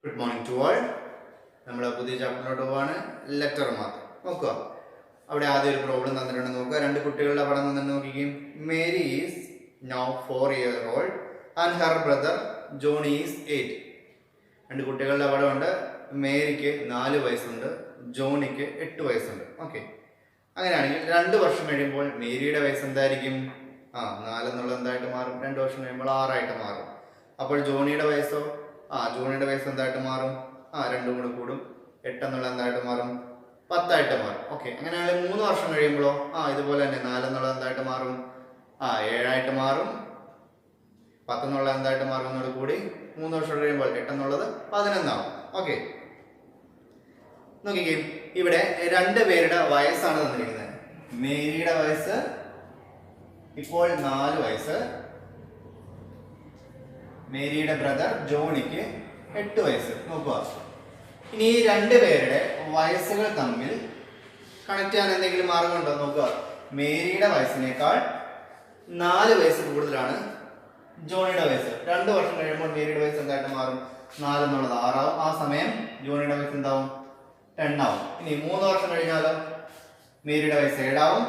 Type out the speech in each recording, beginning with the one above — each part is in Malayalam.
Good morning to all. നമ്മൾ പുതിയ ചാപ്റ്ററിലോട്ട് പോവാണ്. ലെറ്റർ മാർക്ക് നോക്കുക. അവിടെ ആദ്യം ഒരു പ്രോബ്ലം തന്നിട്ടുണ്ടെന്ന് നോക്കുക. രണ്ട് കുട്ടികളുടെ പടം തന്നെ നോക്കിക്കും. Mary is now 4 years old and her brother Johnny is 8. രണ്ട് കുട്ടികളുടെ പടമുണ്ട്. മേരിക്ക് 4 വയസ്സുണ്ട്, ജോണിക്ക് 8 വയസ്സുണ്ട്. ഓക്കെ, അങ്ങനെയാണെങ്കിൽ 2 വർഷം കഴിയുമ്പോൾ മേരിയുടെ വയസ്സ് എന്തായിരിക്കും? 4 എന്നുള്ളത് എന്തായിട്ട് മാറും? 2 വർഷം കഴിയുമ്പോൾ 6 ആയിട്ട് മാറും. അപ്പോൾ ജോണിയുടെ വയസ്സോ? ജോണിയുടെ വയസ്സ് എന്തായിട്ട് മാറും? 2 കൂടെ കൂടും. 8 എന്നുള്ള എന്തായിട്ട് മാറും? 10 ആയിട്ട് മാറും. ഓക്കെ, അങ്ങനെയാണെങ്കിൽ 3 വർഷം കഴിയുമ്പോഴോ ഇതുപോലെ തന്നെ 4 എന്നുള്ളത് എന്തായിട്ട് മാറും? 7 ആയിട്ട് മാറും. 10 എന്നുള്ള എന്തായിട്ട് മാറും? എന്നോട് കൂടി 3 വർഷം കഴിയുമ്പോൾ 8 എന്നുള്ളത് 11 ആവും. ഓക്കെ, നോക്കിക്കേ, ഇവിടെ 2 പേരുടെ വയസ്സാണ് തന്നിരിക്കുന്നത്. മേരിയുടെ വയസ്സ് ഇപ്പോൾ 4 വയസ്സ്, മേരിയുടെ ബ്രദർ ജോണിക്ക് 8 വയസ്സ്. നോക്കുക, ഇനി ഈ 2 പേരുടെ വയസ്സുകൾ തമ്മിൽ കണക്ട് ചെയ്യാൻ എന്തെങ്കിലും മാർഗമുണ്ടോ നോക്കുക. മേരിയുടെ വയസ്സിനേക്കാൾ 4 വയസ്സ് കൂടുതലാണ് ജോണിയുടെ വയസ്സ്. 2 വർഷം കഴിയുമ്പോൾ മേരിയുടെ വയസ്സ് എന്തായിട്ട് മാറും? 4 എന്നുള്ളത് 6 ആവും. ആ സമയം ജോണിയുടെ വയസ്സ് എന്താവും? 10 ആവും. ഇനി 3 വർഷം കഴിഞ്ഞാലോ മേരിയുടെ വയസ്സ് 7 ആവും,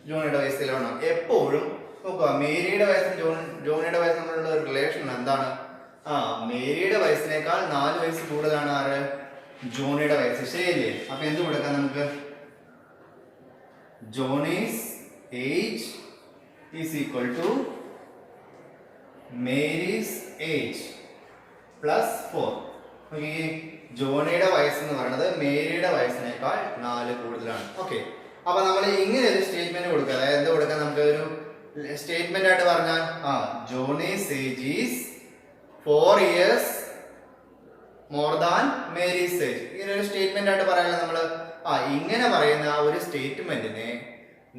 ജോണിയുടെ വയസ്സ് 11 ആവും. എപ്പോഴും നോക്കുക, മേരിയുടെ വയസ്സും ജോണിയുടെ വയസ്സും തമ്മിലുള്ള ഒരു റിലേഷൻ എന്താണ്? മേരിയുടെ വയസ്സിനേക്കാൾ 4 വയസ്സ് കൂടുതലാണ് ആര്? ജോണിയുടെ വയസ്സ്. ശരിയല്ലേ? അപ്പൊ എന്ത് കൊടുക്കാം നമുക്ക്? Johnny's age is equal to Mary's age plus 4. നോക്കിയേ, ജോണിയുടെ വയസ്സ് എന്ന് പറയുന്നത് മേരിയുടെ വയസ്സിനേക്കാൾ 4 കൂടുതലാണ്. ഓക്കെ, അപ്പൊ നമ്മൾ ഇങ്ങനെ ഒരു സ്റ്റേറ്റ്മെന്റ് കൊടുക്കുക. അതായത് എന്ത് കൊടുക്കാം? നമുക്ക് ഒരു സ്റ്റേറ്റ്മെന്റ് ആയിട്ട് പറഞ്ഞാൽ Jonees age is 4 years more than Mary's age. ഇങ്ങനെ ഒരു സ്റ്റേറ്റ്മെന്റ് ആയിട്ട് പറയാനുള്ള നമ്മള് ഇങ്ങനെ പറയുന്ന ഒരു സ്റ്റേറ്റ്മെന്റിനെ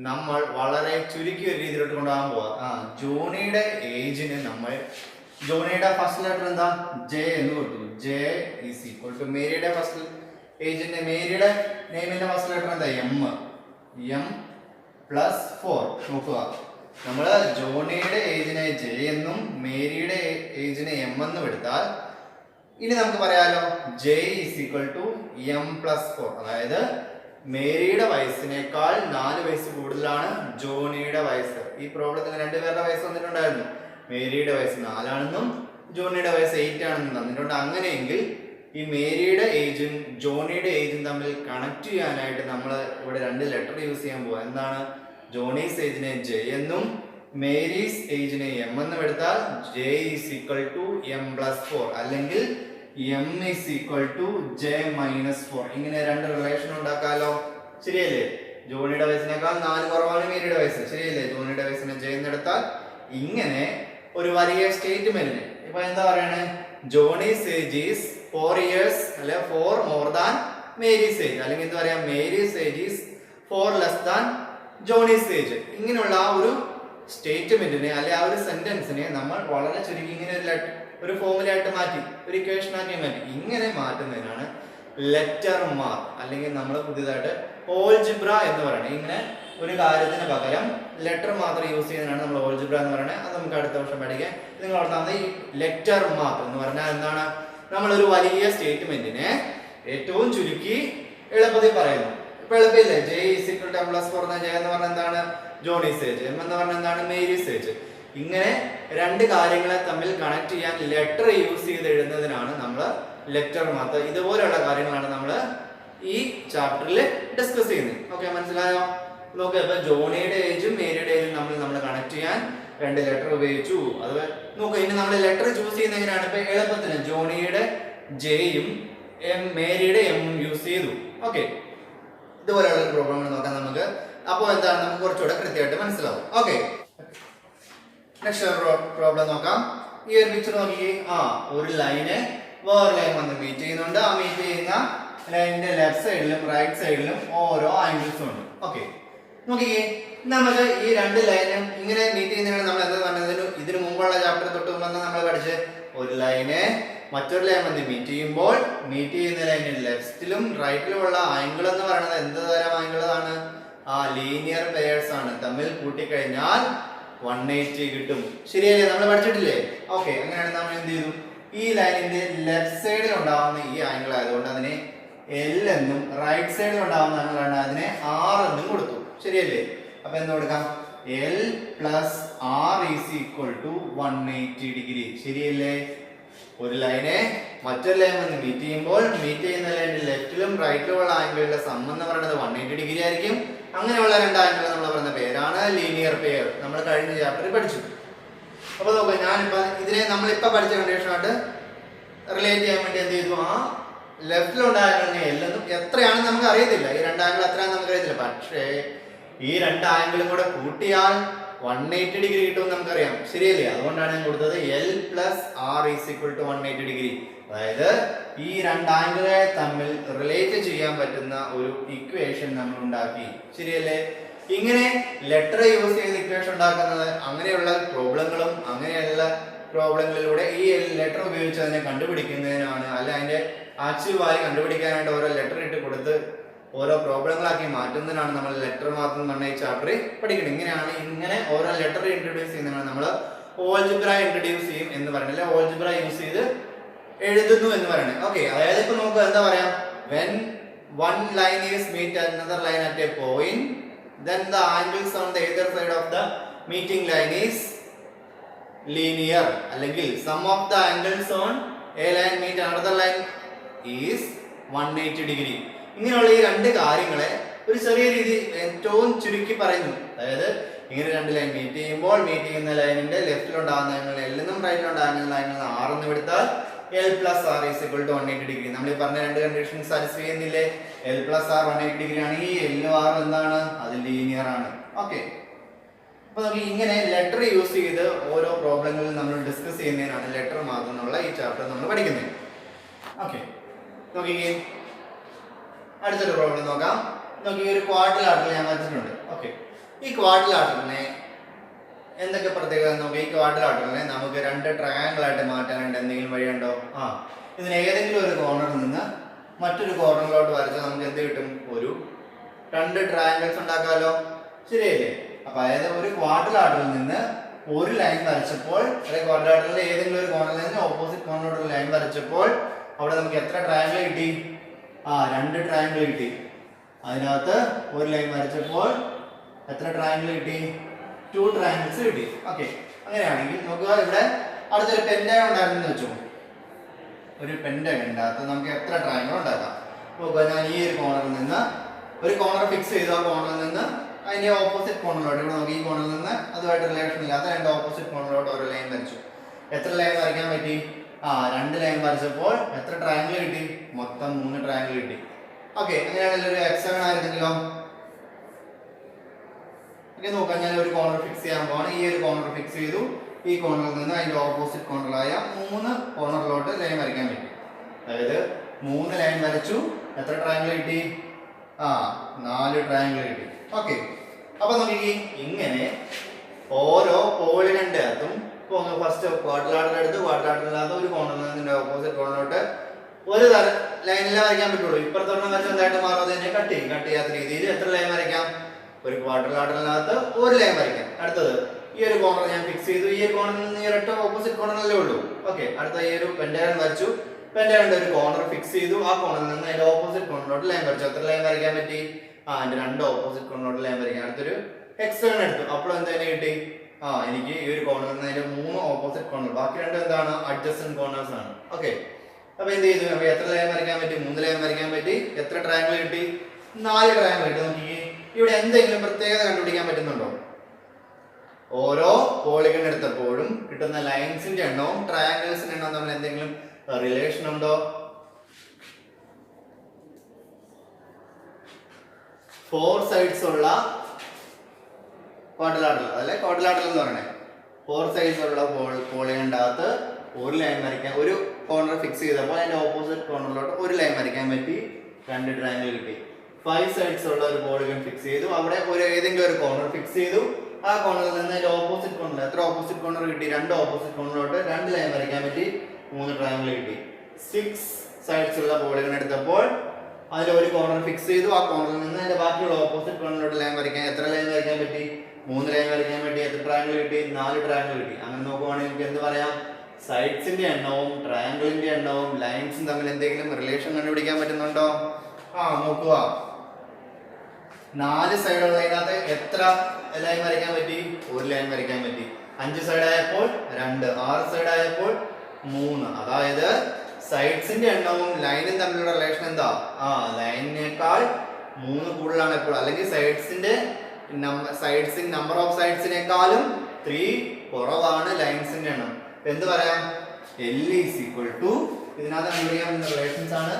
നമ്മൾ വളരെ ചുരുക്കിയ ഒരു രീതിയിലോട്ട് കൊണ്ടുപോകാൻ പോവാ. ജോണിയുടെ ഏജിന് നമ്മൾ ജോണിയുടെ ഫസ്റ്റ് ലെറ്റർ എന്താ? ജെ എന്ന് കൊടുത്തു. ജെ ഈസ് ഈക്വൽ ടു മേരിയുടെ ഫസ്റ്റ് ഏജിന്റെ മേരിയുടെ നെയിമിന്റെ ഫസ്റ്റ് ലെറ്റർ എന്താ? M plus 4. നോക്കുക, നമ്മള് ജോണിയുടെ ഏജിനെ ജെ എന്നും മേരിയുടെ ഏജിനെ എം എന്നും എടുത്താൽ ഇനി നമുക്ക് പറയാലോ J is equal to M plus 4. അതായത് മേരിയുടെ വയസ്സിനേക്കാൾ 4 വയസ്സ് കൂടുതലാണ് ജോണിയുടെ വയസ്സ്. ഈ പ്രോബ്ലത്തിന് 2 പേരുടെ വയസ്സ് വന്നിട്ടുണ്ടായിരുന്നു. മേരിയുടെ വയസ്സ് 4 ആണെന്നും ജോണിയുടെ വയസ്സ് 8 ആണെന്നും തന്നിട്ടുണ്ട്. അങ്ങനെയെങ്കിൽ ഈ മേരിയുടെ ഏജും ജോണിയുടെ ഏജും തമ്മിൽ കണക്ട് ചെയ്യാനായിട്ട് നമ്മൾ ഇവിടെ 2 ലെറ്റർ യൂസ് ചെയ്യാൻ പോവാ. എന്താണ്? ജോണീസ് ഏജിനെ ജെ എന്നും മേരീസ് ഏജിനെ എം എന്നും എടുത്താൽ J is equal to M plus 4 അല്ലെങ്കിൽ M is equal to J minus 4. ഇങ്ങനെ 2 റിലേഷൻ ഉണ്ടാക്കാലോ. ശരിയല്ലേ? ജോണിയുടെ വയസ്സിനേക്കാൾ 4 കുറവാണ് മേരിയുടെ വയസ്സ്. ശരിയല്ലേ? ജോണിയുടെ വയസ്സിനെ ജെ എന്നെടുത്താൽ ഇങ്ങനെ ഒരു വലിയ സ്റ്റേറ്റ്മെന്റിന് ഇപ്പൊ എന്താ പറയണേ? ജോണീസ് ഏജ് ഈസ് 4 years അല്ലെ 4 മോർ ദാൻ മേരീസ് ഏജ്, അല്ലെങ്കിൽ എന്താ പറയാ? Mary's age is 4 less than Jonees age. ഇങ്ങനെയുള്ള ആ ഒരു സ്റ്റേറ്റ്മെന്റിനെ അല്ലെ ആ ഒരു സെന്റൻസിനെ നമ്മൾ വളരെ ചുരുക്കി ഇങ്ങനെ ഒരു ഫോമുലയായിട്ട് മാറ്റി, ഒരു ഇക്വേഷൻ ആക്കി മാറ്റി. ഇങ്ങനെ മാറ്റുന്നതിനാണ് ലെറ്റർ മാർക്ക്, അല്ലെങ്കിൽ നമ്മൾ പുതിയതായിട്ട് ഓൾജിബ്ര എന്ന് പറയുന്നത്. ഇങ്ങനെ ഒരു കാര്യത്തിന് പകരം ലെറ്റർ മാത്രം യൂസ് ചെയ്യുന്നതിനാണ് നമ്മൾ ഓൾജിബ്ര എന്ന് പറയുന്നത്. അത് നമുക്ക് അടുത്ത വർഷം പഠിക്കാം. നിങ്ങൾ ഓർത്താൽ ഈ ലെറ്റർ മാർക്ക് എന്ന് പറഞ്ഞാൽ എന്താണ്? നമ്മളൊരു വലിയ സ്റ്റേറ്റ്മെന്റിനെ ഏറ്റവും ചുരുക്കി എളുപ്പത്തിൽ പറയുന്നു. ഇപ്പൊ എളുപ്പമില്ലേ? J is equal to M plus 4 എന്ന ജെ എന്ന് പറഞ്ഞാൽ എന്താണ്? ജോണീസ് ഏജ്. എം എന്ന് പറഞ്ഞാൽ എന്താണ്? Mary's age. ഇങ്ങനെ 2 കാര്യങ്ങളെ തമ്മിൽ കണക്ട് ചെയ്യാൻ ലെറ്റർ യൂസ് ചെയ്ത് എഴുതുന്നതിനാണ് നമ്മൾ ലെറ്റർ മാർക്ക്. ഇതുപോലെയുള്ള കാര്യങ്ങളാണ് നമ്മൾ ഈ ചാപ്റ്ററിൽ ഡിസ്കസ് ചെയ്യുന്നത്. ഓക്കെ, മനസ്സിലായോ? നോക്കുക, ഇപ്പൊ ജോണിയുടെ ഏജും മേരിയുടെ ഏജും നമ്മൾ കണക്ട് ചെയ്യാൻ 2 ലെറ്റർ ഉപയോഗിച്ചു. അത് നോക്കുക, ഇനി നമ്മൾ ലെറ്റർ ചൂസ് ചെയ്യുന്ന എങ്ങനെയാണ്? ഇപ്പൊ എളുപ്പത്തിന് ജോണിയുടെ ജെയും മേരിയുടെ എമ്മും യൂസ് ചെയ്തു. ഓക്കെ, ഇതുപോലെയുള്ള പ്രോബ്ലങ്ങൾ നോക്കാം നമുക്ക്. അപ്പോൾ എന്താണ്? നമുക്ക് കുറച്ചുകൂടെ കൃത്യമായിട്ട് മനസ്സിലാവും. ഓക്കെ, നെക്സ്റ്റ് പ്രോബ്ലം നോക്കാം. ഈ ഒരു പിക്ചർ നോക്കി, ഒരു ലൈന് വേറെ ലൈൻ വന്ന് മീറ്റ് ചെയ്യുന്നുണ്ട്. ആ മീറ്റ് ചെയ്യുന്ന ലൈനിന്റെ ലെഫ്റ്റ് സൈഡിലും റൈറ്റ് സൈഡിലും ഓരോ ആംഗിൾസും ഉണ്ട്. ഓക്കെ, നോക്കിക്കേ, നമുക്ക് ഈ 2 ലൈനും ഇങ്ങനെ മീറ്റ് ചെയ്യുന്നതിനാണ് നമ്മൾ എന്താ പറഞ്ഞത്? ഇതിനു മുമ്പുള്ള ചാപ്റ്റർ തൊട്ട് മുമ്പ് നമ്മൾ പഠിച്ച് ഒരു ലൈന് മറ്റൊരു ലൈൻ വന്ന് മീറ്റ് ചെയ്യുമ്പോൾ മീറ്റ് ചെയ്യുന്ന ലൈനിൽ ലെഫ്റ്റിലും റൈറ്റിലും ഉള്ള ആംഗിൾ എന്ന് പറയുന്നത് എന്ത് തരം ആംഗിൾ ആണ്? ലീനിയർ പെയേഴ്സ് ആണ്. തമ്മിൽ കൂട്ടിക്കഴിഞ്ഞാൽ 180 കിട്ടും. ശരിയല്ലേ? നമ്മൾ പഠിച്ചിട്ടില്ലേ? ഓക്കെ, അങ്ങനെയാണെങ്കിൽ നമ്മൾ എന്ത് ചെയ്തു? ഈ ലൈനിന്റെ ലെഫ്റ്റ് സൈഡിൽ ഉണ്ടാവുന്ന ഈ ആംഗിൾ ആയതുകൊണ്ട് അതിനെ L എന്നും റൈറ്റ് സൈഡിൽ ഉണ്ടാവുന്ന ആംഗിളാണ് അതിനെ R എന്നും കൊടുത്തു. ശരിയല്ലേ? അപ്പൊ എന്ത് കൊടുക്കാം? L plus R is equal to 180 degree. ശരിയല്ലേ? ഒരു ലൈനെ മറ്റൊരു ലൈൻ വന്ന് മീറ്റ് ചെയ്യുമ്പോൾ മീറ്റ് ചെയ്യുന്ന ലൈനിന്റെ ലെഫ്റ്റിലും റൈറ്റിലും ഉള്ള ആംഗിളിന്റെ സം എന്ന് പറയുന്നത് 180 ഡിഗ്രി ആയിരിക്കും. അങ്ങനെയുള്ള രണ്ട് ആംഗിൾ നമ്മൾ പറയുന്ന പേരാണ് ലീനിയർ പെയർ. നമ്മൾ കഴിഞ്ഞ ചാപ്റ്ററിൽ പഠിച്ചു. അപ്പൊ നോക്കുക, ഞാനിപ്പോ ഇതിനെ നമ്മളിപ്പോ പഠിച്ച കണ്ടീഷനായിട്ട് റിലേറ്റ് ചെയ്യാൻ വേണ്ടി എന്ത് ചെയ്തു? ആ ലെഫ്റ്റിലുണ്ടായിരുന്ന എല്ലെന്നും എത്രയാണെന്ന് നമുക്ക് അറിയത്തില്ല. ഈ രണ്ട് ആംഗിൾ എത്രയാണെന്ന് നമുക്ക് അറിയത്തില്ല. പക്ഷേ ഈ രണ്ട് ആംഗിളും കൂടെ കൂട്ടിയാൽ 180 ഡിഗ്രി കിട്ടുമെന്ന് നമുക്കറിയാം. ശരിയല്ലേ? അതുകൊണ്ടാണ് ഞാൻ കൊടുത്തത് L plus R is equal to 180 degree. അതായത് ഈ രണ്ട് ആംഗിളുകളെ തമ്മിൽ റിലേറ്റ് ചെയ്യാൻ പറ്റുന്ന ഒരു ഇക്വേഷൻ നമ്മൾ ഉണ്ടാക്കി. ശരിയല്ലേ? ഇങ്ങനെ ലെറ്റർ യൂസ് ചെയ്ത് ഇക്വേഷൻ ഉണ്ടാക്കുന്നത് അങ്ങനെയുള്ള പ്രോബ്ലങ്ങളും അങ്ങനെയുള്ള പ്രോബ്ലങ്ങളിലൂടെ ഈ ലെറ്റർ ഉപയോഗിച്ച് അതിനെ കണ്ടുപിടിക്കുന്നതിനാണ്. അല്ല അതിന്റെ ആക്ച്വൽ വാല്യൂ കണ്ടുപിടിക്കാനായിട്ട് ഓരോ ലെറ്റർ ഇട്ട് കൊടുത്ത് ഓരോ പ്രോബ്ലങ്ങളാക്കി മാറ്റുന്നതിനാണ് നമ്മൾ ലെറ്റർ മാത്രം പറഞ്ഞ ഈ ചാപ്റ്ററിൽ പഠിക്കുന്നത്. ഇങ്ങനെ ഓരോ ലെറ്റർ ഇൻട്രൊഡ്യൂസ് ചെയ്യുന്നതാണ് നമ്മൾ ഓൾജിബ്ര ഇൻട്രൊഡ്യൂസ് ചെയ്യും എന്ന് പറയുന്നത്. ഓൾജിബ്ര യൂസ് ചെയ്ത് എഴുതുന്നു എന്ന് പറയുന്നത്. ഓക്കെ, അതായത് ഇപ്പൊ നമുക്ക് എന്താ പറയാം? when one line is meet another line at a point, then the angles on the either side of the meeting line is linear. അല്ലെങ്കിൽ sum of the angles on a line meet another line is 180 degree. ഇങ്ങനെയുള്ള ഈ രണ്ട് കാര്യങ്ങളെ ഒരു ചെറിയ രീതി ഏറ്റവും ചുരുക്കി പറയുന്നു. അതായത് ഇങ്ങനെ രണ്ട് ലൈൻ മീറ്റ് ചെയ്യുമ്പോൾ മീറ്റ് ചെയ്യുന്ന ലൈനിന്റെ ലെഫ്റ്റിലുണ്ടാകുന്ന ആംഗിൾ L എന്നും റൈറ്റിലുണ്ടാകുന്ന ആംഗിൾ R എന്ന് എടുത്താൽ L plus R is equal to 180 degree. നമ്മൾ ഈ പറഞ്ഞ രണ്ട് കണ്ടീഷൻ സാറ്റിസ്ഫൈ ചെയ്യുന്നില്ലേ? L plus R 180 ഡിഗ്രി ആണെങ്കിൽ L R എന്താണ്? അത് ലീനിയർ ആണ്. ഓക്കെ, അപ്പൊ നമുക്ക് ഇങ്ങനെ ലെറ്റർ യൂസ് ചെയ്ത് ഓരോ പ്രോബ്ലങ്ങളിൽ നമ്മൾ ഡിസ്കസ് ചെയ്യുന്നതിനാണ് ലെറ്റർ മാത്രം എന്നുള്ള ഈ ചാപ്റ്റർ നമ്മൾ പഠിക്കുന്നത്. ഓക്കെ, നോക്കിക്കേ, അടുത്തൊരു പ്രോബ്ലം നോക്കാം. നോക്കി, ഒരു ക്വാഡ്രിലാറ്ററൽ ഞാൻ വരച്ചിട്ടുണ്ട്. ഓക്കെ, ഈ ക്വാഡ്രിലാറ്ററലിനെ എന്തൊക്കെ പ്രത്യേകത നോക്കി? ഈ ക്വാഡ്രിലാറ്ററലിനെ നമുക്ക് രണ്ട് ട്രയാങ്കിൾ ആയിട്ട് മാറ്റാനായിട്ട് എന്തെങ്കിലും വഴിയുണ്ടോ? ഇതിന് ഏതെങ്കിലും ഒരു കോർണറിൽ നിന്ന് മറ്റൊരു കോർണറിലോട്ട് വരച്ചാൽ നമുക്ക് എന്ത് കിട്ടും? ഒരു രണ്ട് ട്രയാങ്കിൾസ് ഉണ്ടാക്കാമല്ലോ. ശരിയല്ലേ? അപ്പൊ അതായത് ഒരു ക്വാഡ്രിലാറ്ററലിൽ നിന്ന് ഒരു ലൈൻ വരച്ചപ്പോൾ, അതായത് ക്വാഡ്രിലാറ്ററലിന്റെ ഏതെങ്കിലും ഒരു കോർണറിൽ നിന്ന് ഓപ്പോസിറ്റ് കോർണറിലോട്ട് ലൈൻ വരച്ചപ്പോൾ അവിടെ നമുക്ക് എത്ര ട്രയാങ്കിൾ കിട്ടി? രണ്ട് ട്രയാങ്കിൾ കിട്ടി. അതിനകത്ത് ഒരു ലൈൻ വരച്ചപ്പോൾ എത്ര ട്രയാങ്കിൾ കിട്ടി? 2 ട്രയാങ്കിൾസ് കിട്ടി. ഓക്കെ, അങ്ങനെയാണെങ്കിൽ നോക്കുക, ഇവിടെ അടുത്തൊരു പെന്റഗൺ ഉണ്ടായിരുന്നു വെച്ചു. ഒരു പെന്റഗണിന്റെ അകത്ത് നമുക്ക് എത്ര ട്രയാങ്കിൾ ഉണ്ടാക്കാം? നോക്കുക, ഞാൻ ഈ ഒരു കോർണറിൽ നിന്ന് ഒരു കോർണർ ഫിക്സ് ചെയ്തു. ആ കോർണറിൽ നിന്ന് അതിന്റെ ഓപ്പോസിറ്റ് കോർണറിലോട്ട്, ഇവിടെ നോക്കി, ഈ കോർണറിൽ നിന്ന് അതുമായിട്ട് റിലേഷൻ ഇല്ലാത്ത രണ്ട് ഓപ്പോസിറ്റ് കോർണറിലോട്ട് ഒരു ലൈൻ വരച്ചു. എത്ര ലൈൻ വരയ്ക്കാൻ പറ്റി? 2 ലൈൻ വരച്ചപ്പോൾ എത്ര ട്രയാങ്കിൾ കിട്ടി? മൊത്തം 3 ട്രയാങ്കിൾ കിട്ടി. ഓക്കെ, അങ്ങനെയാണെങ്കിൽ ഒരു ഹെക്സഗൺ ആയിരുന്നെങ്കിലോ? ഓക്കെ, നോക്കാം, ഞാൻ ഒരു കോർണർ ഫിക്സ് ചെയ്യാൻ പോവാണ്. ഈ ഒരു കോർണർ ഫിക്സ് ചെയ്തു. ഈ കോർണറിൽ നിന്ന് അതിന്റെ ഓപ്പോസിറ്റ് കോർണറായ 3 കോർണറിലോട്ട് ലൈൻ വരയ്ക്കാൻ പറ്റി. അതായത് 3 ലൈൻ വരച്ചു. എത്ര ട്രയാങ്കിൾ കിട്ടി? 4 ട്രയാങ്കിൾ കിട്ടി. ഓക്കെ, അപ്പൊ നമുക്ക് ഇങ്ങനെ ഓരോ പോളിഗണിന്റെ അകത്തും ഫസ്റ്റ് ക്വാഡ്രിലാറ്ററൽ എടുത്ത് ക്വാഡ്രിലാറ്ററലിനകത്ത് ഒരു കോർണറിൽ നിന്ന് ഓപ്പോസിറ്റ് കോർണറിലോട്ട് ഒരു ലൈനിലെ വരയ്ക്കാൻ പറ്റുള്ളൂ. ഇപ്പുറത്തോട്ട് വരച്ചാൽ എന്തായിട്ട് മാറും? അതിനെ കട്ട് ചെയ്യാത്ത രീതിയിൽ എത്ര ലൈൻ വരയ്ക്കാം? ഒരു ക്വാഡ്രിലാറ്ററലിനകത്ത് ഒരു ലൈൻ വരയ്ക്കാം. അടുത്തത് ഈ ഒരു കോർണർ ഞാൻ ഫിക്സ് ചെയ്തു. ഈ ഒരു കോർണറിൽ നിന്ന് ഇരട്ട ഓപ്പോസിറ്റ് കോർണറല്ലേ ഉള്ളൂ. ഓക്കെ, അടുത്ത ഈ ഒരു പെന്റഗൺ വരച്ചു. പെന്റഗണിന്റെ ഒരു കോർണർ ഫിക്സ് ചെയ്തു. ആ കോർണറിൽ നിന്ന് അതിന്റെ ഓപ്പോസിറ്റ് കോർണറിലോട്ട് ലൈൻ വരച്ചു. എത്ര ലൈൻ വരയ്ക്കാൻ പറ്റി? അതിന്റെ 2 ഓപ്പോസിറ്റ് കോർണറിലോട്ട് ലൈൻ വരയ്ക്കാം. അടുത്തൊരു ഹെക്സഗൺ എടുത്തു. അപ്പോൾ എന്തെങ്കിലും കിട്ടി? എനിക്ക് ഈ ഒരു കോർണറിൽ നിന്ന് അതിന്റെ 3 ഓപ്പോസിറ്റ് കോർണർ, ബാക്കി 2 എന്താണ്? അഡ്ജസ്റ്റന്റ് കോർണേഴ്സ് ആണ്. ഓക്കെ, അപ്പൊ എന്ത് ചെയ്തു? അപ്പൊ എത്ര ലൈൻ വരയ്ക്കാൻ പറ്റി? 3 ലൈൻ വരയ്ക്കാൻ പറ്റി. എത്ര ട്രയാങ്കിൾ കിട്ടി? 4 ട്രയാങ്കിൾ കിട്ടി. നോക്കി, ഇവിടെ എന്തെങ്കിലും പ്രത്യേകത കണ്ടുപിടിക്കാൻ പറ്റുന്നുണ്ടോ? ഓരോ പോളിഗൺ എടുത്തപ്പോഴും കിട്ടുന്ന ലൈൻസിന്റെ എണ്ണവും ട്രയാങ്കിൾസിന്റെ എണ്ണവും തമ്മിൽ എന്തെങ്കിലും റിലേഷൻ ഉണ്ടോ? 4 സൈഡ്സ് ഉള്ള ക്വാഡ്രിലാറ്ററൽ, അതല്ലേ ക്വാഡ്രിലാറ്ററൽ എന്ന് പറയണേ. 4 സൈഡ്സ് ഉള്ള പോളിഗണിന്റെ അകത്ത് ഒരു ലൈൻ വരയ്ക്കാൻ, ഒരു കോർണർ ഫിക്സ് ചെയ്തപ്പോൾ അതിന്റെ ഓപ്പോസിറ്റ് കോർണറിലോട്ട് ഒരു ലൈൻ വരയ്ക്കാൻ പറ്റി. 2 ട്രയാങ്കിൾ കിട്ടി. 5 സൈഡ്സ് ഉള്ള ഒരു പോളിഗൺ ഫിക്സ് ചെയ്തു. അവിടെ ഏതെങ്കിലും ഒരു കോർണർ ഫിക്സ് ചെയ്തു. ആ കോർണറിൽ നിന്ന് അതിന്റെ ഓപ്പോസിറ്റ് കോർണർ, എത്ര ഓപ്പോസിറ്റ് കോർണർ കിട്ടി? 2 ഓപ്പോസിറ്റ് കോർണറിലോട്ട് 2 ലൈൻ വരയ്ക്കാൻ പറ്റി. 3 ട്രയാങ്കിൾ കിട്ടി. 6 സൈഡ്സ് ഉള്ള പോളിഗൺ എടുത്തപ്പോൾ അതിൽ ഒരു കോർണർ ഫിക്സ് ചെയ്തു. ആ കോർണറിൽ നിന്ന് അതിന്റെ ബാക്കിയുള്ള ഓപ്പോസിറ്റ് കോർണറിലോട്ട് ലൈൻ വരയ്ക്കാൻ, എത്ര ലൈൻ വരയ്ക്കാൻ പറ്റി? 3 ലൈൻ വരയ്ക്കാൻ പറ്റി. എത്ര ട്രയാങ്കിൾ കിട്ടി? 4 ട്രയാങ്കിൾ കിട്ടി. അങ്ങനെ നോക്കുവാണെങ്കിൽ നമുക്ക് എന്ത് പറയാം? സൈഡ്സിന്റെ എണ്ണവും ട്രയാങ്കിളിന്റെ എണ്ണവും ലൈൻസും തമ്മിൽ എന്തെങ്കിലും റിലേഷൻ കണ്ടുപിടിക്കാൻ പറ്റുന്നുണ്ടോ? നോക്കുക. 4 സൈഡ് ഉള്ളതിനകത്ത് എത്ര ലൈൻ വരയ്ക്കാൻ പറ്റി? ഒരു ലൈൻ വരയ്ക്കാൻ പറ്റി. 5 സൈഡ് ആയപ്പോൾ 2, 6 സൈഡ് ആയപ്പോൾ 3. അതായത് സൈഡ്സിന്റെ എണ്ണവും ലൈനും തമ്മിലുള്ള റിലേഷൻ എന്താ? ലൈനിനേക്കാൾ 3 കൂടുതലാണ് എപ്പോൾ, അല്ലെങ്കിൽ നമ്പർ ഓഫ് സൈഡ്സിനേക്കാളും 3 കുറവാണ് ലൈൻസിന്റെ എണ്ണം. എന്ത് പറയാം? L is equal to, ഇതിനകത്ത് കണ്ടുപിടിക്കാൻ റിലേഷൻസ് ആണ്.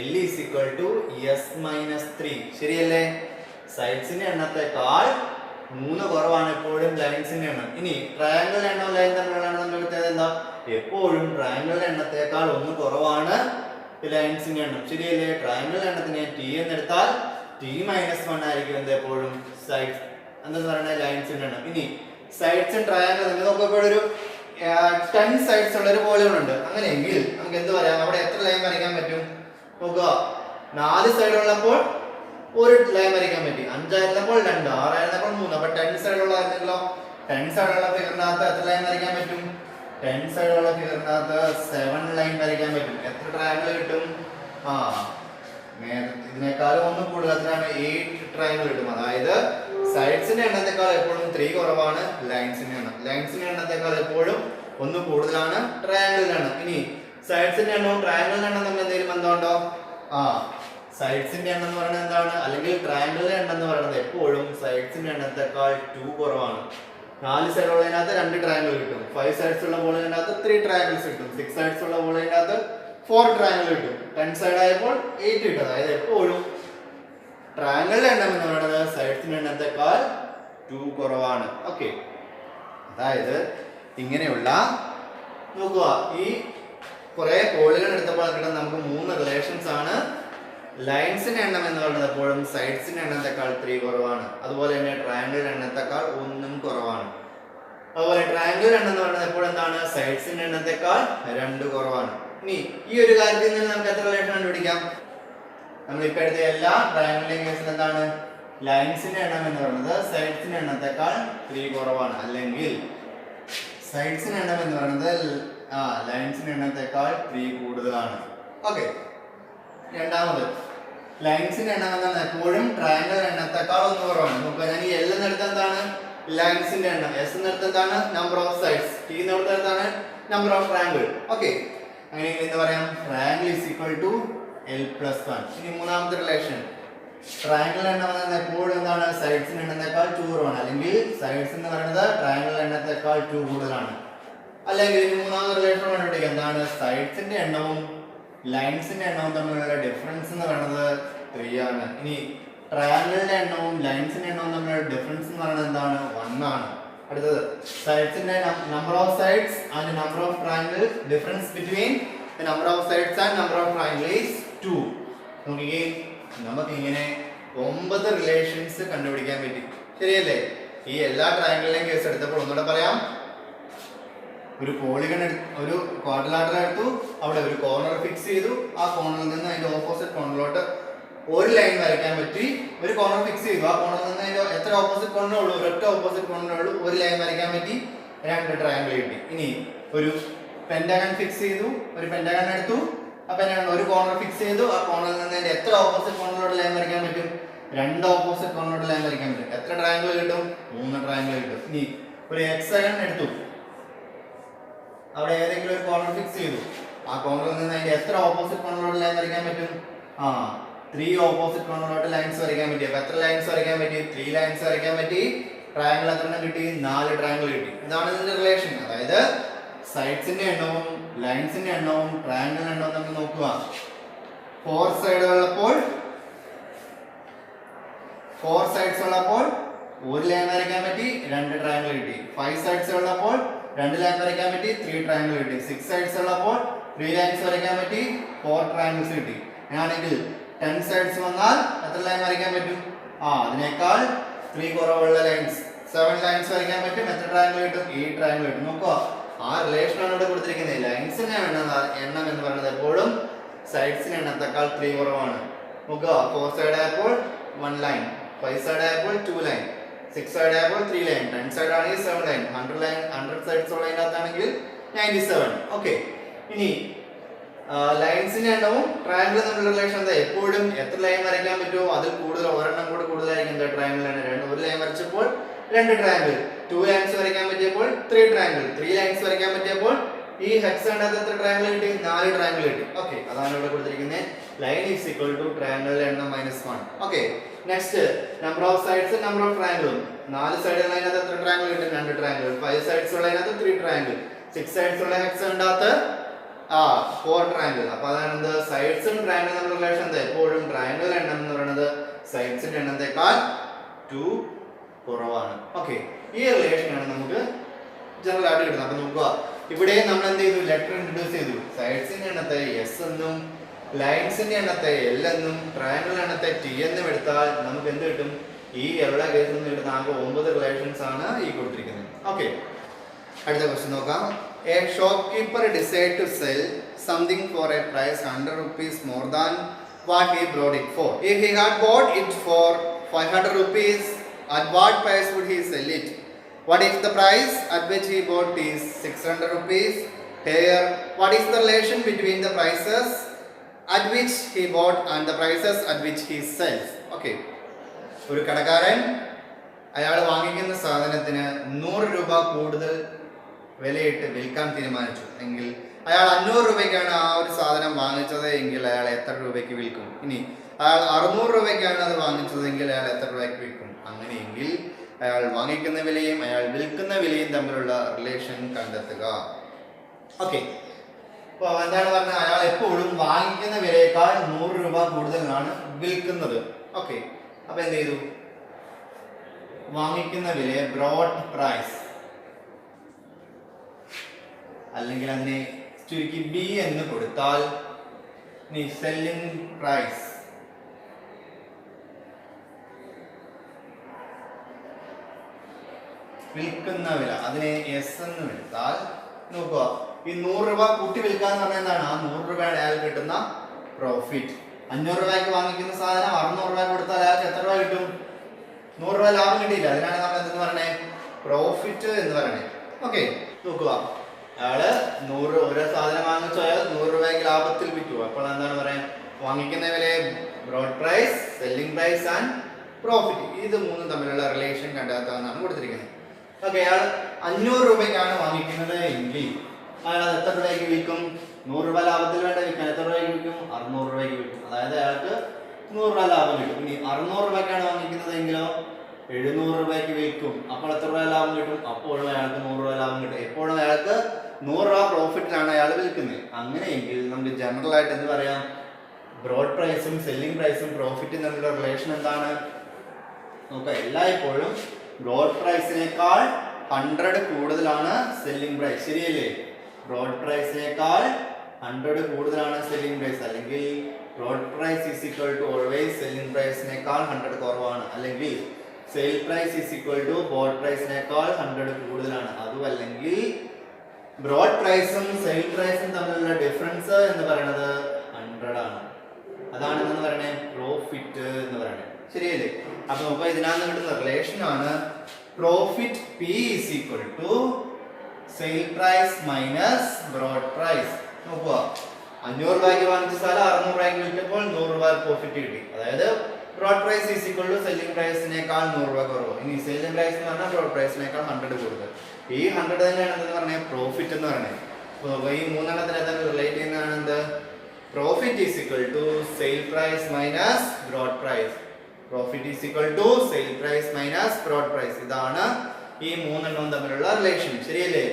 L is equal to S minus 3. ശരിയല്ലേ? സൈഡ്സിന്റെ എണ്ണത്തെക്കാൾ 3 കുറവാണ് എപ്പോഴും ലൈൻസിന്റെ എണ്ണം. ഇനി ട്രയാങ്കിളിന്റെ എണ്ണവും ലൈൻ തമ്മിലുള്ള പ്രത്യേകത എന്താ? എപ്പോഴും ട്രയാങ്കിളിന്റെ എണ്ണത്തെക്കാൾ 1 കുറവാണ് ലൈൻസിന്റെ എണ്ണം. ശരിയല്ലേ? ട്രയാങ്കിളിന്റെ എണ്ണത്തിന് T എന്നെടുത്താൽ T-1 ആയിരിക്കും എന്ത് എപ്പോഴും സൈഡ്സ് എന്തെന്ന് പറയുന്നത് ലൈൻസിന്റെ എണ്ണം. ഇനി സൈഡ്സ് ആൻഡ് ട്രയാങ്കിൾ നമ്മൾ നോക്കുമ്പോൾ ഒരു 10 സൈഡ്സ് ഉള്ള ഒരു പോളിഗൺ ഉണ്ട്. അങ്ങനെയെങ്കിൽ നമുക്ക് എന്ത് പറയാം? അവിടെ എത്ര ലൈൻ വരയ്ക്കാൻ പറ്റും? നോക്കുക. 4 സൈഡ് ഉള്ളപ്പോൾ ഒരു ലൈൻ വരയ്ക്കാൻ പറ്റി. 5 ആയിരുന്നപ്പോൾ 2, 6 ആയിരുന്നപ്പോൾ 3. അപ്പൊ 10 സൈഡ് ഉള്ളതായിരുന്നല്ലോ. 10 സൈഡ് ഉള്ള ഫിഗറിനകത്ത് എത്ര ലൈൻ വരയ്ക്കാൻ പറ്റും? 10 സൈഡ് ഉള്ള ഫിഗറിനകത്ത് 7 ലൈൻ വരയ്ക്കാൻ പറ്റും. എത്ര ട്രയാങ്കിൾ കിട്ടും? ഇതിനേക്കാളും 1 കൂടുതൽ. എത്രയാണ്? 8 ട്രയാങ്കിൾ കിട്ടും. അതായത് സൈഡ്സിന്റെ എണ്ണത്തെക്കാൾ എപ്പോഴും 3 കുറവാണ് ലൈൻസിന്റെ എണ്ണം. ലൈൻസിന്റെ എണ്ണത്തെക്കാൾ എപ്പോഴും 1 കൂടുതലാണ് ട്രയാങ്കിളിന്റെ എണ്ണം. ഇനി സൈഡ്സിന്റെ എണ്ണവും ട്രയാങ്കിളിന്റെ എണ്ണം തമ്മിൽ എന്തെങ്കിലും ബന്ധമുണ്ടോ? സൈഡ്സിന്റെ എണ്ണം എന്ന് പറയുന്നത് എന്താണ്? അല്ലെങ്കിൽ ട്രയാങ്കിളിന്റെ എണ്ണം എന്ന് പറയുന്നത് എപ്പോഴും സൈഡ്സിന്റെ എണ്ണത്തെക്കാൾ 2 കുറവാണ്. 4 സൈഡ് ഉള്ളതിനകത്ത് 2 ട്രയാങ്കിൾ കിട്ടും. 5 സൈഡ്സ് ഉള്ള ബോളിനകത്ത് 3 ട്രയാങ്കിൾസ് കിട്ടും. 6 സൈഡ്സ് ഉള്ള ബോളിനകത്ത് 4 ട്രയാങ്കിൾ കിട്ടും. 10 സൈഡ് ആയപ്പോൾ 8 കിട്ടും. അതായത് എപ്പോഴും ട്രയാങ്കിളിന്റെ എണ്ണം എന്ന് പറയുന്നത് സൈഡ്സിന്റെ എണ്ണത്തെക്കാൾ 2 കുറവാണ്. ഓക്കെ. അതായത് ഇങ്ങനെയുള്ള നോക്കുക, ഈ കുറെ പോളിഗൺ എടുത്തപ്പോൾ നമുക്ക് 3 റിലേഷൻസ് ആണ്. ലൈൻസിന്റെ എണ്ണം എന്ന് പറയുന്നത് എപ്പോഴും സൈഡ്സിന്റെ എണ്ണത്തെക്കാൾ 3 കുറവാണ്. അതുപോലെ തന്നെ ട്രയാങ്കിളിന്റെ എണ്ണത്തെക്കാൾ 1 കുറവാണ്. അതുപോലെ ട്രയാങ്കിൾ എണ്ണം എന്ന് പറയുന്നത് എപ്പോഴും എന്താണ്? സൈഡ്സിന്റെ എണ്ണത്തെക്കാൾ 2 കുറവാണ്. ഇനി ഈ ഒരു കാര്യത്തിൽ നിന്ന് നമുക്ക് എത്ര റിലേഷൻ കണ്ടുപിടിക്കാം? നമ്മൾ ഇപ്പൊ എടുത്ത എല്ലാ ട്രയാങ്കിളിന്റെയും കേസിൽ എന്താണ്? ലൈൻസിന്റെ എണ്ണം എന്ന് പറയുന്നത് സൈഡ്സിന്റെ എണ്ണത്തെക്കാൾ 3 കുറവാണ്. അല്ലെങ്കിൽ സൈഡ്സിന്റെ എണ്ണം എന്ന് പറയുന്നത് ലൈൻസിന്റെ എണ്ണത്തെക്കാൾ 3 കൂടുതലാണ്. ഓക്കെ. രണ്ടാമത് ലൈൻസിന്റെ എണ്ണം എന്താണ്? എപ്പോഴും ട്രയാങ്കിൾ എണ്ണത്തെക്കാൾ 1 കുറവാണ്. നോക്കുക, ഞാൻ ഈ L എന്നെടുത്ത എന്താണ്? ലൈൻസിന്റെ എണ്ണം. S എന്നെടുത്ത എന്താണ്? Number of sides. T എന്നെടുത്ത എന്താണ്? Number of triangle. ഓക്കെ. അങ്ങനെയെങ്കിൽ എന്താ പറയാം? Triangle is equal to L+1. ഇനി മൂന്നാമത്തെ റിലേഷൻ, ട്രയാങ്കിൾ എണ്ണം എന്നത് എപ്പോഴും എന്താണ്? സൈഡ്സിന്റെ എണ്ണത്തെക്കാൾ 2 കുറവാണ്. അല്ലെങ്കിൽ സൈഡ്സ് എന്ന് പറയുന്നത് ട്രയാങ്കിൾ എണ്ണത്തെക്കാൾ 2 കൂടുതലാണ്. അല്ലെങ്കിൽ മൂന്നാമത്തെ റിലേഷൻ കണ്ടുപിടിക്കുക. എന്താണ്? സൈഡ്സിന്റെ എണ്ണവും ലൈൻസിന്റെ എണ്ണവും തമ്മിലുള്ള ഡിഫറൻസ് എന്ന് പറയുന്നത് 3 ആണ്. ഇനി ട്രയാങ്കിളിന്റെ എണ്ണവും ലൈൻസിന്റെ എണ്ണവും തമ്മിലുള്ള ഡിഫറൻസ് എന്ന് പറയുന്നത് എന്താണ്? 1 ആണ്. അടുത്തത് സൈഡ്സിന്റെ number of sides and number of triangle, difference between the number of sides and number of triangle is 2. നോക്കിക്കേ, നമുക്ക് ഇങ്ങനെ 9 റിലേഷൻസ് കണ്ടുപിടിക്കാൻ പറ്റി. ശരിയല്ലേ? ഈ എല്ലാ ട്രയാങ്കിളിലെയും കേസ് എടുത്തപ്പോൾ ഒന്നുകൂടെ പറയാം. ഒരു പോളിഗൺ ഒരു ക്വാഡ്രിലാറ്ററൽ എടുത്തു, അവിടെ ഒരു കോർണർ ഫിക്സ് ചെയ്തു. ആ കോർണറിൽ നിന്ന് അതിന്റെ ഓപ്പോസിറ്റ് കോർണറിലോട്ട് ഒരു ലൈൻ വരയ്ക്കാൻ പറ്റി. ഒരു കോർണർ ഫിക്സ് ചെയ്തു, ആ കോർണറിൽ നിന്ന് അതിന്റെ എത്ര ഓപ്പോസിറ്റ് കോർണറേ ഉള്ളൂ? ഒരൊറ്റ ഓപ്പോസിറ്റ് കോർണറേ ഉള്ളൂ. ഒരു ലൈൻ വരയ്ക്കാൻ പറ്റി, 2 ട്രയാങ്കിൾ കിട്ടി. ഇനി ഒരു പെന്റഗൺ ഫിക്സ് ചെയ്തു, ഒരു പെന്റഗൺ എടുത്തു, ആ പെന്റഗൺ ഒരു കോർണർ ഫിക്സ് ചെയ്തു, ആ കോർണറിൽ നിന്ന് അതിന്റെ എത്ര ഓപ്പോസിറ്റ് കോർണറിലോട്ട് ലൈൻ വരയ്ക്കാൻ പറ്റും? 2 ഓപ്പോസിറ്റ് കോർണറിലോട്ട് ലൈൻ വരയ്ക്കാൻ പറ്റും. എത്ര ട്രയാങ്കിൾ കിട്ടും? 3 ട്രയാങ്കിൾ കിട്ടും. ഇനി ഒരു ഹെക്സഗൺ എടുത്തു, അവിടെ ഏതെങ്കിലും ഒരു കോർണർ ഫിക്സ് ചെയ്തു, ആ കോർണറിൽ നിന്ന് അതിന്റെ എത്ര ഓപ്പോസിറ്റ് കോർണറിലോട്ട് ലൈൻ വരയ്ക്കാൻ പറ്റും? 3 ഓപ്പോസിറ്റ് കോർണറിലോട്ട് ലൈൻസ് വരയ്ക്കാൻ പറ്റി. അപ്പൊ എത്ര ലൈൻസ് വരയ്ക്കാൻ പറ്റി? 3 ലൈൻസ് വരയ്ക്കാൻ പറ്റി. ട്രയാങ്കിൾ എത്ര കിട്ടി? 4 ട്രയാങ്കിൾ കിട്ടി. ഇതാണ് ഇതിന്റെ റിലേഷൻ. അതായത് സൈഡ്സിന്റെ എണ്ണവും ലൈൻസിന്റെ എണ്ണവും ട്രയാങ്കിളിന്റെ എണ്ണവും നമ്മൾ നോക്കുക. 4 സൈഡ് ഉള്ളപ്പോൾ 4 സൈഡ്സ് ഉള്ളപ്പോൾ ഒരു ലൈൻ വരയ്ക്കാൻ പറ്റി, 2 ട്രയാങ്കിൾ കിട്ടി. 5 സൈഡ്സ് ഉള്ളപ്പോൾ 2 ലൈൻ വരയ്ക്കാൻ പറ്റി, 3 ട്രയാങ്കിൾ കിട്ടി. 6 സൈഡ്സ് ഉള്ളപ്പോൾ 3 ലൈൻസ് വരയ്ക്കാൻ പറ്റി, 4 ട്രയാങ്കിൾസ് കിട്ടി. അങ്ങനെയാണെങ്കിൽ 10 സൈഡ്സ് വന്നാൽ എത്ര ലൈൻ വരയ്ക്കാൻ പറ്റും? അതിനേക്കാൾ 3 കുറവുള്ള ലൈൻസ് 7 ലൈൻസ് വരയ്ക്കാൻ പറ്റും. എത്ര ട്രയാങ്കിൾ കിട്ടും? 8 ട്രയാങ്കിൾ കിട്ടും. നോക്കുക, ആ റിലേഷനാണ് ഇവിടെ കൊടുത്തിരിക്കുന്നത്. ലൈൻസിന്റെ എണ്ണം എന്ന് പറയുന്നത് എപ്പോഴും സൈഡ്സിന്റെ എണ്ണത്തെക്കാൾ 3 കുറവാണ്. നോക്കുക, 4 സൈഡ് ആയപ്പോൾ 1 ലൈൻ, 5 സൈഡ് ആയപ്പോൾ 2 ലൈൻ, 6 സൈഡ് ആയപ്പോൾ 3 ലൈൻ, 10 സൈഡ് ആണെങ്കിൽ 7 ലൈൻ, 100 സൈഡ്സ് ഉള്ളതിനകത്താണെങ്കിൽ 97. ഓക്കെ, ഇനി ലൈൻസിന്റെ എണ്ണവും ട്രയാങ്കിളും തമ്മിലുള്ള റിലേഷൻ എന്താ? എപ്പോഴും എത്ര ലൈൻ വരയ്ക്കാൻ പറ്റുമോ അതിൽ കൂടുതൽ ഒരെണ്ണം കൂടെ കൂടുതലായിരിക്കും എന്താ? ട്രയാങ്കിളാണ്. ഒരു ലൈൻ വരച്ചപ്പോൾ 2 ട്രയാങ്കിൾ, 2 ലൈൻസ് വരയ്ക്കാൻ പറ്റിയപ്പോൾ 3 ട്രയാങ്കിൾ, 3 ലൈൻസ് വരയ്ക്കാൻ പറ്റിയപ്പോൾ ഈ ഹെക്സാഗണിനകത്ത് എത്ര ട്രയാങ്കിൾ കിട്ടി? 4 ട്രയാങ്കിൾ കിട്ടി. ഓക്കെ, അതാണ് ഇവിടെ കൊടുത്തിരിക്കുന്നത്. ലൈൻ ഈസ് ഈക്വൽ ടു ട്രയാങ്കിളിന്റെ എണ്ണം -1. Okay, next number of sides, number of ട്രയാങ്കിളും. 4 സൈഡുള്ളതിനകത്ത് എത്ര ട്രയാങ്കിൾ കിട്ടും? 2 ട്രയാങ്കിൾ. 5 സൈഡ്സ് ഉള്ളതിനകത്ത് 3 ട്രയാങ്കിൾ. 6 സൈഡ്സ് ഉള്ള ഹെക്സാഗണിനകത്ത് 4 ട്രയാങ്കിൾ. അപ്പൊ അതാണ് എന്ത്? സൈഡ്സും ട്രയാങ്കിളും തമ്മിലുള്ള റിലേഷൻ എന്താ? എപ്പോഴും ട്രയാങ്കിളിന്റെ എണ്ണം എന്ന് പറയുന്നത് സൈഡ്സിന്റെ എണ്ണത്തെക്കാൾ 2 കുറവാണ്. ഓക്കെ, ഈ റിലേഷനാണ് നമുക്ക് ജനറൽ ആയിട്ട് കിട്ടുന്നത്. അപ്പൊ നോക്കുക, ഇവിടെ നമ്മൾ എന്ത് ചെയ്തു? ലെറ്റർ ഇൻട്രൊഡ്യൂസ് ചെയ്തു. സൈഡ്സിന്റെ എണ്ണത്തെ S എന്നും ലൈൻസിന്റെ എണ്ണത്തെ L എന്നും ട്രയാങ്കിളിന്റെ എണ്ണത്തെ T എന്നും എടുത്താൽ നമുക്ക് എന്ത് കിട്ടും? ഈ എല്ലാ കേസിൽ നിന്ന് കിട്ടുന്ന ആകെ 9 റിലേഷൻസ് ആണ് ഈ കൊടുത്തിരിക്കുന്നത്. ഓക്കെ, അടുത്ത ക്വസ്റ്റ്യൻ നോക്കാം. A shopkeeper decided to sell something for a price 100 rupees more than what he bought it for. If he had bought it for 500 rupees, at what price would he sell it? What if the price at which he bought is 600 rupees? Here, what is the relation between the prices at which he bought and the prices at which he sells? Okay, ഒരു കടക്കാരൻ അയാൾ വാങ്ങിക്കുന്ന സാധനത്തിന് 100 രൂപ കൂടുതൽ വിലയിട്ട് വിൽക്കാൻ തീരുമാനിച്ചു എങ്കിൽ അയാൾ 500 രൂപയ്ക്കാണ് ആ ഒരു സാധനം വാങ്ങിച്ചത് എങ്കിൽ അയാൾ എത്ര രൂപയ്ക്ക് വിൽക്കും? ഇനി അയാൾ 600 രൂപയ്ക്കാണ് അത് വാങ്ങിച്ചതെങ്കിൽ അയാൾ എത്ര രൂപയ്ക്ക് വിൽക്കും? അങ്ങനെയെങ്കിൽ അയാൾ വാങ്ങിക്കുന്ന വിലയും അയാൾ വിൽക്കുന്ന വിലയും തമ്മിലുള്ള റിലേഷൻ കണ്ടെത്തുക. ഓക്കെ, അപ്പോൾ എന്താണ് പറഞ്ഞത്? അയാൾ എപ്പോഴും വാങ്ങിക്കുന്ന വിലയേക്കാൾ 100 രൂപ കൂടുതലാണ് വിൽക്കുന്നത്. ഓക്കെ, അപ്പൊ എന്ത് ചെയ്തു? വാങ്ങിക്കുന്ന വിലയെ ബ്രോട്ട് പ്രൈസ് അല്ലെങ്കിൽ അതിനെ ചുരുക്കി B എന്ന് കൊടുത്താൽ സെല്ലിംഗ് പ്രൈസ് വിൽക്കുന്ന വില അതിനെ S എന്ന് എടുത്താൽ നോക്കുക, ഈ 100 രൂപ കൂട്ടി വിൽക്കാന്ന് പറഞ്ഞാൽ എന്താണ്? ആ 100 രൂപയുടെ അയാൾ കിട്ടുന്ന പ്രോഫിറ്റ്. 500 രൂപയ്ക്ക് വാങ്ങിക്കുന്ന സാധനം 600 രൂപ കൊടുത്താൽ അയാൾക്ക് എത്ര രൂപ കിട്ടും? 100 രൂപ ലാഭം കിട്ടിയില്ല. അതിനാണ് നമ്മൾ എന്തെന്ന് പറയണേ? പ്രോഫിറ്റ് എന്ന് പറയണേ. ഓക്കെ, നോക്കുക, അയാള് 100 ഒരു സാധനം വാങ്ങിച്ചു, അയാൾ 100 രൂപയ്ക്ക് ലാഭത്തിൽ വിറ്റു. അപ്പോൾ എന്താണ് പറയാൻ? വാങ്ങിക്കുന്ന വില brought price, selling price and profit. ഇത് മൂന്നും തമ്മിലുള്ള റിലേഷൻ കണ്ടെത്താമെന്നാണ് കൊടുത്തിരിക്കുന്നത്. ഓക്കെ, അയാൾ 500 രൂപയ്ക്കാണ് വാങ്ങിക്കുന്നത് എങ്കിൽ അയാൾ അത് എത്ര രൂപയ്ക്ക് വിൽക്കും? 100 രൂപ ലാഭത്തിൽ വേണ്ട വിൽക്കാൻ എത്ര രൂപയ്ക്ക് വിൽക്കും? 600 രൂപയ്ക്ക് വിൽക്കും. അതായത് അയാൾക്ക് 100 രൂപ ലാഭം കിട്ടും. ഇനി 600 രൂപയ്ക്കാണ് വാങ്ങിക്കുന്നതെങ്കിലോ 700 രൂപയ്ക്ക് വിൽക്കും. അപ്പോൾ എത്ര രൂപ ലാഭം കിട്ടും? അപ്പോഴും അയാൾക്ക് 100 രൂപ ലാഭം കിട്ടും. എപ്പോഴും അയാൾക്ക് 100 രൂപ പ്രോഫിറ്റിലാണ് അയാൾ വിൽക്കുന്നത്. അങ്ങനെയെങ്കിൽ നമുക്ക് ജനറൽ ആയിട്ട് എന്ത് പറയാം? ബ്രോഡ് പ്രൈസും സെല്ലിംഗ് പ്രൈസും പ്രോഫിറ്റും തമ്മിലുള്ള റിലേഷൻ എന്താണ്? നോക്കാം, എല്ലായ്പ്പോഴും ബ്രോഡ് പ്രൈസിനേക്കാൾ 100 കൂടുതലാണ് സെല്ലിംഗ് പ്രൈസ്. ശരിയല്ലേ? ബ്രോഡ് പ്രൈസിനേക്കാൾ 100 കൂടുതലാണ് സെല്ലിംഗ് പ്രൈസ്. അല്ലെങ്കിൽ bought price is equal to always selling പ്രൈസിനേക്കാൾ 100 കുറവാണ്. അല്ലെങ്കിൽ sale price is equal to bought പ്രൈസിനേക്കാൾ 100 കൂടുതലാണ്. അതുമല്ലെങ്കിൽ ബ്രോഡ് പ്രൈസും സെയിൽ പ്രൈസും തമ്മിലുള്ള ഡിഫറൻസ് എന്ന് പറയുന്നത് 100 ആണ്. അതാണ് എന്ന് പറയണേ പ്രോഫിറ്റ് എന്ന് പറയണേ. ശരിയല്ലേ? അപ്പൊ നമുക്ക് ഇതിനകത്ത് കിട്ടുന്ന റിലേഷൻ ആണ് profit P is equal to sale price minus broad price. നോക്കുക, 500 രൂപയ്ക്ക് വാങ്ങിച്ച സാധനം 600 രൂപയ്ക്ക് വിറ്റപ്പോൾ 100 രൂപ പ്രോഫിറ്റ് കിട്ടി. അതായത് bought price is equal to selling പ്രൈസിനേക്കാൾ 100 രൂപ കുറവ്. ഇനി സെല്ലിംഗ് പ്രൈസ് എന്ന് പറഞ്ഞാൽ ബ്രോഡ് പ്രൈസിനേക്കാൾ 100 കൂടുതൽ. ഈ 100 തന്നെയാണ് എന്ന് പറഞ്ഞാൽ പ്രോഫിറ്റ് എന്ന് പറയുന്നത്. അപ്പോൾ ഈ മൂന്നെണ്ണത്തിനെ തന്നെ റിലേറ്റ് ചെയ്യുന്നതാണ് എന്ത്? Profit is equal to sale price minus broad price. Profit is equal to sale price minus broad price. ഇതാണ് ഈ മൂന്നെണ്ണവും തമ്മിലുള്ള റിലേഷൻ. ശരിയല്ലേ?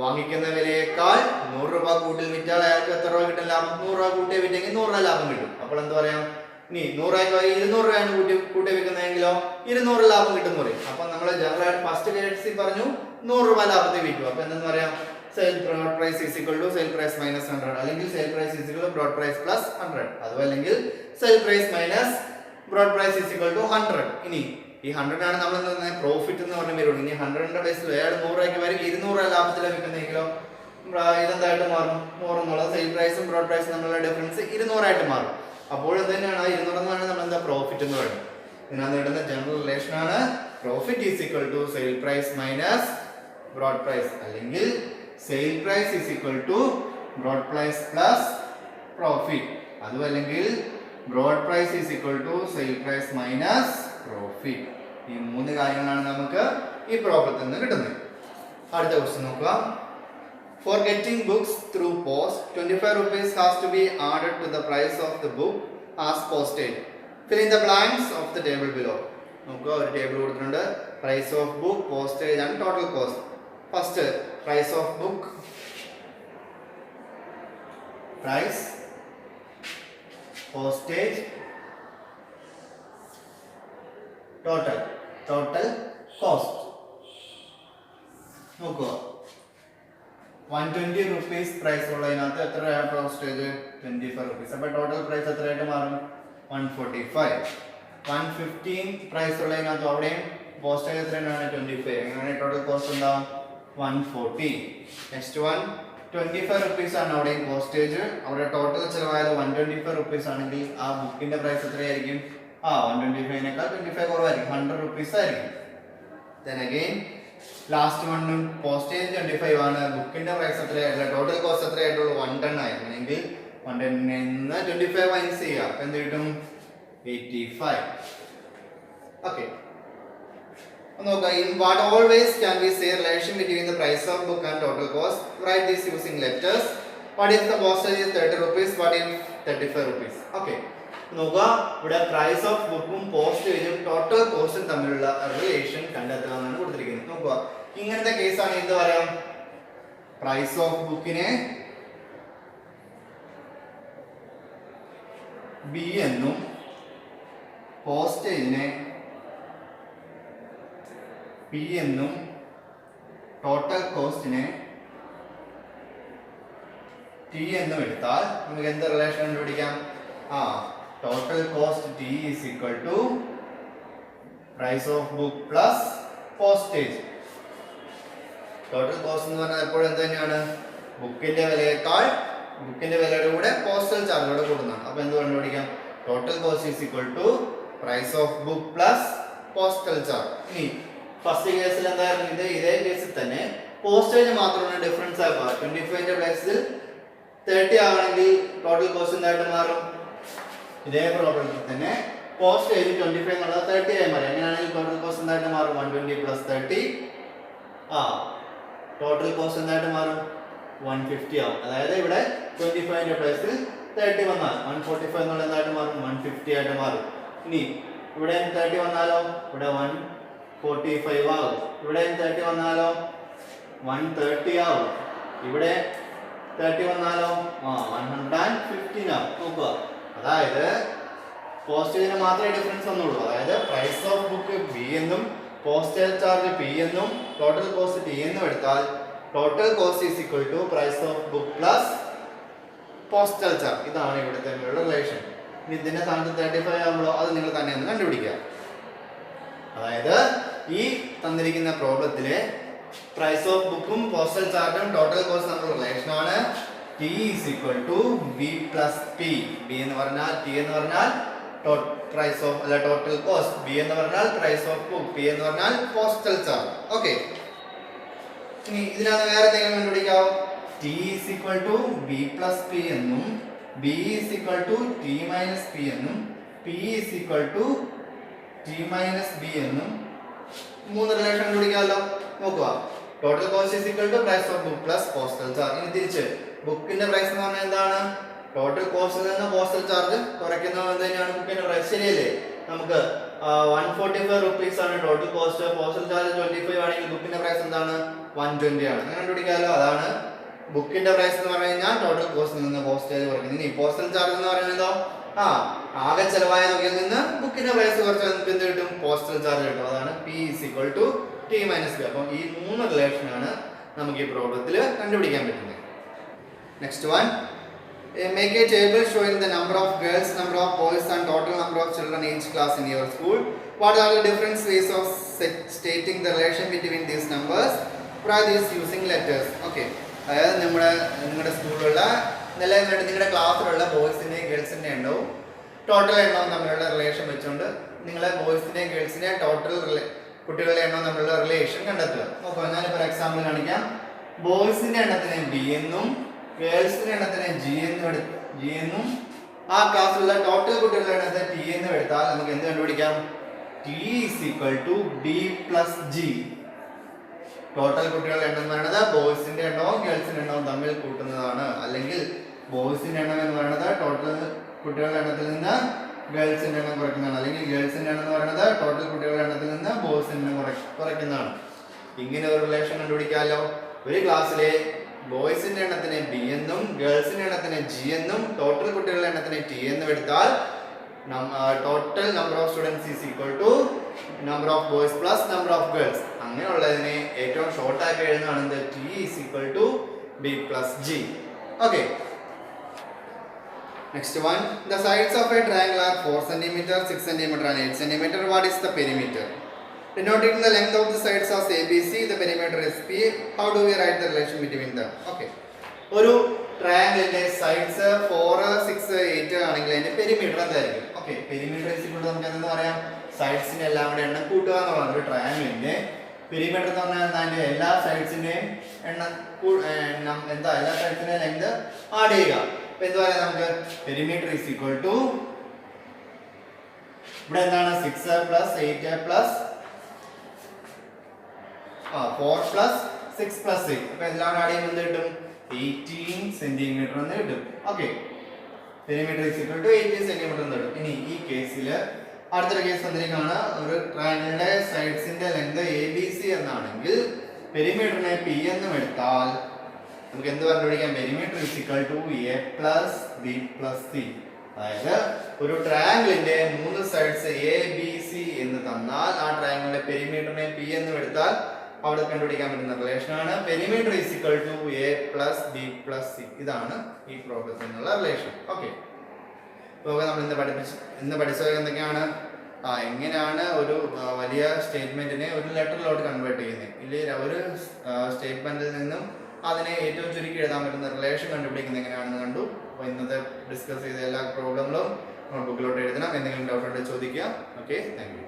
വാങ്ങിക്കുന്ന വിലയേക്കാൾ 100 രൂപ കൂട്ടിൽ വിറ്റാൽ അയാൾക്ക് എത്ര രൂപ കിട്ടും ലാഭം? 100 രൂപ കൂട്ടിയെ വിറ്റെങ്കിൽ 100 രൂപ ലാഭം കിട്ടും. അപ്പോൾ എന്ത് പറയാം? ഇനി 100 200 രൂപയാണ് കൂട്ടി വിൽക്കുന്നതെങ്കിലോ 200 ലാഭം കിട്ടും പറയും. അപ്പൊ നമ്മൾ ജനറൽ ആയിട്ട് ഫസ്റ്റ് കേസിൽ പറഞ്ഞു 100 രൂപ ലാഭത്തിൽ വിൽക്കും. അപ്പൊ എന്തെന്ന് പറയാം? Sale brought price is equal to sale price minus 100, അല്ലെങ്കിൽ sale price is equal to broad price plus 100, അതുമല്ലെങ്കിൽ sale price minus broad price is equal to 100. ഇനി ഈ 100 ആണ് നമ്മൾ പ്രോഫിറ്റ് എന്ന് പറഞ്ഞ വരുള്ളൂ. ഇനി 100ന്റെ ബേസിൽ അയാൾ 100 രൂപയ്ക്ക് വരും 200 രൂപ ലാഭത്തിൽ ലഭിക്കുന്നെങ്കിലോ ഇതെന്തായിട്ട് മാറും? 100 എന്നുള്ളത് സെയിൽ പ്രൈസും ബ്രോഡ് പ്രൈസും തമ്മിലുള്ള ഡിഫറൻസ് 200 ആയിട്ട് മാറും. അപ്പോൾ ഇത് തന്നെയാണ് 200 എന്ന് പറയുന്നത് നമ്മൾ എന്താ പ്രോഫിറ്റ് എന്ന് പറയുന്നത്. ഇതിനകത്ത് കിട്ടുന്ന ജനറൽ റിലേഷൻ ആണ് profit is equal to sale price minus broad price, അല്ലെങ്കിൽ sale price is equal to broad price plus profit. അതുമല്ലെങ്കിൽ bought price is equal to sale price minus profit. ഈ മൂന്ന് കാര്യങ്ങളാണ് നമുക്ക് ഈ പ്രോബ്ലത്തിൽ നിന്ന് കിട്ടുന്നത്. അടുത്ത ക്വസ്റ്റ്യൻ നോക്കുക. For getting books through post, 25 rupees has to be added to the price of the book as postage. Fill in the blanks of the table below. നമുക്ക് ഒരു ടേബിൾ കൊടുത്തിട്ടുണ്ട്. Price of book, postage and total cost. First price of book, price, postage, total cost. നോക്കുക, 120 rupees പ്രൈസ് ഉള്ളതിനകത്ത് എത്ര പോസ്റ്റേജ്? 25 rupees. അപ്പോൾ ടോട്ടൽ പ്രൈസ് എത്രയായിട്ട് മാറും? 145. 115 പ്രൈസ് ഉള്ളതിനകത്ത് അവിടെയും പോസ്റ്റേജ് എത്രയാണ്? 25. എങ്ങനെ ടോട്ടൽ കോസ്റ്റ് ഉണ്ടാവും? 140. നെക്സ്റ്റ് വൺ 25 rupees ആണ് അവിടെയും പോസ്റ്റേജ്. അവിടെ ടോട്ടൽ ചിലവായത് 125 rupees ആണെങ്കിൽ ആ ബുക്കിന്റെ പ്രൈസ് എത്രയായിരിക്കും? 125നേക്കാൾ 25 കുറവായിരിക്കും, 100 rupees ആയിരിക്കും. Then again ലാസ്റ്റ് വണ്ണും പോസ്റ്റേജ് 25 ആണ്, ബുക്കിന്റെ പ്രൈസ് എത്രയായിട്ടില്ല, ടോട്ടൽ കോസ്റ്റ് എത്രയായിട്ടുള്ളൂ? 110 ആയിരുന്നു. എങ്കിൽ 110 നിന്ന് 25 മൈനസ് ചെയ്യുക, അപ്പൊ എന്ത് കിട്ടും? 85. ഓക്കെ, നോക്കുക. In what all ways can we say relation between the price of book and total cost? Write this using letters. What if the postage is 30 rupees? What if 35 rupees? Okay, നോക്കുക. ഇവിടെ പ്രൈസ് ഓഫ് ബുക്കും പോസ്റ്റേജും ടോട്ടൽ കോസ്റ്റും തമ്മിലുള്ള റിലേഷൻ കണ്ടെത്തുക എന്നാണ് കൊടുത്തിരിക്കുന്നത്. നോക്കുക, ഇങ്ങനത്തെ കേസാണ് എന്ത് പറയാം? പ്രൈസ് ഓഫ് ബുക്കിനെ ബി എന്നും പോസ്റ്റേജിനെ പി എന്നും ടോട്ടൽ കോസ്റ്റിനെ ടി എന്നും എടുത്താൽ നമുക്ക് എന്ത് റിലേഷൻ കണ്ടുപിടിക്കാം? Total cost T is equal to price of book plus postage. Total cost എന്ന് പറഞ്ഞാൽ എപ്പോഴും എന്ത് തന്നെയാണ്? ബുക്കിന്റെ വിലയേക്കാൾ ബുക്കിന്റെ വിലയുടെ കൂടെ പോസ്റ്റൽ ചാർജോടെ കൂടുന്നതാണ്. അപ്പൊ എന്ത് കണ്ടുപിടിക്കാം? Total cost is equal to price of book plus postal charge. ഇനി ഫസ്റ്റ് കേസിൽ എന്തായിരുന്നു? ഇതേ കേസിൽ തന്നെ പോസ്റ്റേജ് മാത്രമാണ് ഡിഫറൻസ് ആക്കുക. 25ന്റെ പ്ലേസിൽ 30 ആണെങ്കിൽ ടോട്ടൽ കോസ്റ്റ് എന്തായിട്ട് മാറും? ഇതേ പ്രോബ്ലത്തിൽ തന്നെ പോസ്റ്റേജ് 25 എന്നുള്ളത് 30 ആയി മാറി. അങ്ങനെയാണെങ്കിൽ ടോട്ടൽ കോസ്റ്റ് എന്തായിട്ട് മാറും? 120 പ്ലസ് 30. ടോട്ടൽ കോസ്റ്റ് എന്തായിട്ട് മാറും? 150 ആവും. അതായത് ഇവിടെ 25ന്റെ പ്ലേസിൽ 30 വന്നാൽ 145 എന്നുള്ള എന്തായിട്ട് മാറും? 150 ആയിട്ട് മാറും. ഇനി ഇവിടെ 30 വന്നാലോ? ഇവിടെ 145 ആവും. ഇവിടെ 30 വന്നാലോ? 130 ആവും. ഇവിടെ 30 വന്നാലോ? 115 ആവും. നോക്കുക, അതായത് പോസ്റ്റേജിന് മാത്രമേ ഡിഫറൻസ് വന്നുള്ളൂ. അതായത് പ്രൈസ് ഓഫ് ബുക്ക് ബി എന്നും പോസ്റ്റേജ് ചാർജ് പി എന്നും ടോട്ടൽ കോസ്റ്റ് ടി എന്നും എടുത്താൽ total cost is equal to price of book plus postal charge. ഇതാണ് ഇവിടെ തമ്മിലുള്ള റിലേഷൻ. ഇനി ഇതിന്റെ സ്ഥാനത്ത് 35 ആകുമ്പോഴോ അത് നിങ്ങൾ തന്നെ ഒന്ന് കണ്ടുപിടിക്കുക. അതായത് ഈ തന്നിരിക്കുന്ന പ്രോബ്ലത്തിലെ പ്രൈസ് ഓഫ് ബുക്കും പോസ്റ്റൽ ചാർജും ടോട്ടൽ കോസ്റ്റ് തമ്മിലുള്ള റിലേഷൻ ആണ് T is equal to B plus P. B എന്ന് പറഞ്ഞാൽ T എന്ന് പറഞ്ഞാൽ പ്രൈസ് ഓഫ് അല്ല ടോട്ടൽ കോസ്റ്റ്, B എന്ന് പറഞ്ഞാൽ പ്രൈസ് ഓഫ് ബുക്ക്, P എന്ന് പറഞ്ഞാൽ പോസ്റ്റൽ ചാർജ്. ഓക്കെ, ഇനി ഇതിനകത്ത് വേറെ എന്തെങ്കിലും കണ്ടുപിടിക്കാവോ? T is equal to B plus P എന്നും B is equal to T minus P എന്നും P is equal to T minus B എന്നും മൂന്ന് റിലേഷൻ കണ്ടുപിടിക്കാമല്ലോ. നോക്കുക, total cost is equal to price of book plus postal charge. ഇനി തിരിച്ച് ബുക്കിന്റെ പ്രൈസ് എന്ന് പറഞ്ഞാൽ എന്താണ്? ടോട്ടൽ കോസ്റ്റിൽ നിന്ന് പോസ്റ്റൽ ചാർജ് കുറയ്ക്കുന്നത് തന്നെയാണ് ബുക്കിന്റെ പ്രൈസ്. ശരിയല്ലേ? നമുക്ക് 145 rupees ആണ് ടോട്ടൽ കോസ്റ്റ്, പോസ്റ്റൽ ചാർജ് 25 ആണെങ്കിൽ ബുക്കിന്റെ പ്രൈസ് എന്താണ്? 120 ആണ്. അങ്ങനെ കണ്ടുപിടിക്കാമല്ലോ. അതാണ് ബുക്കിന്റെ പ്രൈസ് എന്ന് പറഞ്ഞു കഴിഞ്ഞാൽ ടോട്ടൽ കോസ്റ്റിൽ നിന്ന് പോസ്റ്റേജ് കുറയ്ക്കുന്നത്. ഇനി പോസ്റ്റൽ ചാർജ് എന്ന് പറയുന്നതോ ആകെ ചെലവായ തുകയിൽ നിന്ന് ബുക്കിന്റെ പ്രൈസ് കുറച്ച് നമുക്ക് എന്ത് കിട്ടും? പോസ്റ്റൽ ചാർജ് കിട്ടും. അതാണ് P is equal to T minus P. അപ്പം ഈ മൂന്ന് റിലേഷനാണ് നമുക്ക് ഈ പ്രോബ്ലത്തിൽ കണ്ടുപിടിക്കാൻ പറ്റുന്നത്. Next one, make a table showing the number of girls, number of boys and total number of children in each class in your school. What are the different ways of stating the relation between these numbers? Write this using letters. Okay, അതായത് നിങ്ങളുടെ സ്കൂളിലുള്ള നിങ്ങളുടെ ക്ലാസ്സിലുള്ള ബോയ്സിൻ്റെയും ഗേൾസിൻ്റെയും എണ്ണവും ടോട്ടൽ എണ്ണവും തമ്മിലുള്ള റിലേഷൻ വെച്ചുകൊണ്ട് നിങ്ങളെ ബോയ്സിൻ്റെയും ഗേൾസിൻ്റെയും ടോട്ടൽ കുട്ടികളുടെ എണ്ണവും തമ്മിലുള്ള റിലേഷൻ കണ്ടെത്തുക. നോക്കുക, ഞാനിപ്പോൾ എക്സാമ്പിൾ കാണിക്കാം. ബോയ്സിന്റെ എണ്ണത്തിനെ ബി എന്നും ഗേൾസിന്റെ എണ്ണത്തിനെ ജി എന്നും ആ ക്ലാസ്സിലുള്ള ടോട്ടൽ കുട്ടികളുടെ എണ്ണത്തെ ടി എന്നും എടുത്താൽ നമുക്ക് എന്ത് കണ്ടുപിടിക്കാം? T is equal to B plus G. ടോട്ടൽ കുട്ടികളുടെ എണ്ണം എന്ന് പറയുന്നത് ബോയ്സിന്റെ എണ്ണവും ഗേൾസിന്റെ എണ്ണവും തമ്മിൽ കൂട്ടുന്നതാണ്. അല്ലെങ്കിൽ ബോയ്സിന്റെ എണ്ണം എന്ന് പറയുന്നത് ടോട്ടൽ കുട്ടികളുടെ എണ്ണത്തിൽ നിന്ന് ഗേൾസിന്റെ എണ്ണം കുറയ്ക്കുന്നതാണ്. അല്ലെങ്കിൽ ഗേൾസിന്റെ എണ്ണം എന്ന് പറയുന്നത് ടോട്ടൽ കുട്ടികളുടെ എണ്ണത്തിൽ നിന്ന് ബോയ്സിന്റെ എണ്ണം കുറയ്ക്കുന്നതാണ്. ഇങ്ങനെ ഒരു റിലേഷൻ കണ്ടുപിടിക്കാമല്ലോ. ഒരു ക്ലാസ്സിലെ ബോയ്സിന്റെ എണ്ണത്തിനെ ബി എന്നും ഗേൾസിന്റെ എണ്ണത്തിനെ ജി എന്നും ടോട്ടൽ കുട്ടികളുടെ എണ്ണത്തിനെ ടി എന്നും എടുത്താൽ total number of students is equal to number of boys plus number of girls. അങ്ങനെയുള്ളതിനെ ഏറ്റവും ഷോർട്ട് ആക്കി എഴുതുന്നതാണ് T is equal to B plus G. Okay, next one, the sides of a triangle are 4 cm, 6 cm and 8 cm. What is the perimeter? Denoting the length of the sides as ABC, the perimeter is P. How do we write the relation between them? Okay, ഒരു ട്രയാങ്കിളിന്റെ സൈഡ്സ് 4, 6, 8 ആണെങ്കിൽ അതിന്റെ പെരിമീറ്റർ എന്തായിരിക്കും? ഓക്കെ, പെരിമീറ്റർ ഈക്വൽ നമുക്ക് എന്തെന്ന് പറയാം? സൈഡ്സിന്റെ എല്ലാം കൂടെ എണ്ണം കൂട്ടുക എന്നുള്ളതാണ്. ഒരു ട്രയാങ്കിളിന്റെ പെരിമീറ്റർ എന്ന് പറഞ്ഞാൽ അതിന്റെ എല്ലാ സൈഡ്സിന്റെയും എണ്ണം എന്താ, എല്ലാ സൈഡ്സിന്റെയും ലെങ്ത് ആഡ് ചെയ്യുക. എന്ത് പറയാം നമുക്ക്? പെരിമീറ്റർ ഈസ് ഈക്വൽ ടു ഇവിടെ എന്താണ് 6 പ്ലസ് 8 പ്ലസ് 4 പ്ലസ് 6 പ്ലസ് 8. അപ്പൊ എല്ലാം ആഡ് ചെയ്യുമ്പോൾ എന്ത് കിട്ടും? 18 സെന്റിമീറ്റർ എന്ന് കിട്ടും. Okay, perimeter is equal to 18 centimetre എന്ന് കിട്ടും. ഇനി ഈ കേസിൽ അടുത്തൊരു കേസ് എന്തിനാണ്? ഒരു ട്രയാങ്കിളിന്റെ സൈഡ്സിന്റെ ലെങ്ത് ABC എന്നാണെങ്കിൽ പെരിമീറ്ററിനെ P എന്നും എടുത്താൽ നമുക്ക് എന്ത് കണ്ടുപിടിക്കാം? Perimeter is equal to A plus B plus C. അതായത് ഒരു ട്രയാങ്കിളിന്റെ 3 സൈഡ്സ് ABC എന്ന് തന്നാൽ ആ ട്രയാങ്കിളിന്റെ പെരിമീറ്ററിനെ P എന്നും എടുത്താൽ അവിടെ കണ്ടുപിടിക്കാൻ പറ്റുന്ന റിലേഷൻ ആണ് perimeter is equal to A plus B plus C. ഇതാണ് ഈ പ്രോബ്ലത്തിൽ നിന്നുള്ള റിലേഷൻ. ഓക്കെ, ഇപ്പോൾ നമ്മൾ ഇന്ന് പഠിച്ചത് എന്തൊക്കെയാണ്? എങ്ങനെയാണ് ഒരു വലിയ സ്റ്റേറ്റ്മെന്റിനെ ഒരു ലെറ്ററിലോട്ട് കൺവേർട്ട് ചെയ്യുന്നത്, ഇല്ലെങ്കിൽ ഒരു സ്റ്റേറ്റ്മെന്റിൽ നിന്നും അതിനെ ഏറ്റവും ചുരുക്കി എഴുതാൻ പറ്റുന്ന റിലേഷൻ കണ്ടുപിടിക്കുന്നത് എങ്ങനെയാണെന്ന് കണ്ടു. അപ്പോൾ ഇന്നത്തെ ഡിസ്കസ് ചെയ്ത എല്ലാ പ്രോബ്ലങ്ങളും നോട്ട്ബുക്കിലോട്ട് എഴുതണം. എന്തെങ്കിലും ഡൗട്ട് ഉണ്ടെങ്കിൽ ചോദിക്കുക. Okay, thank you.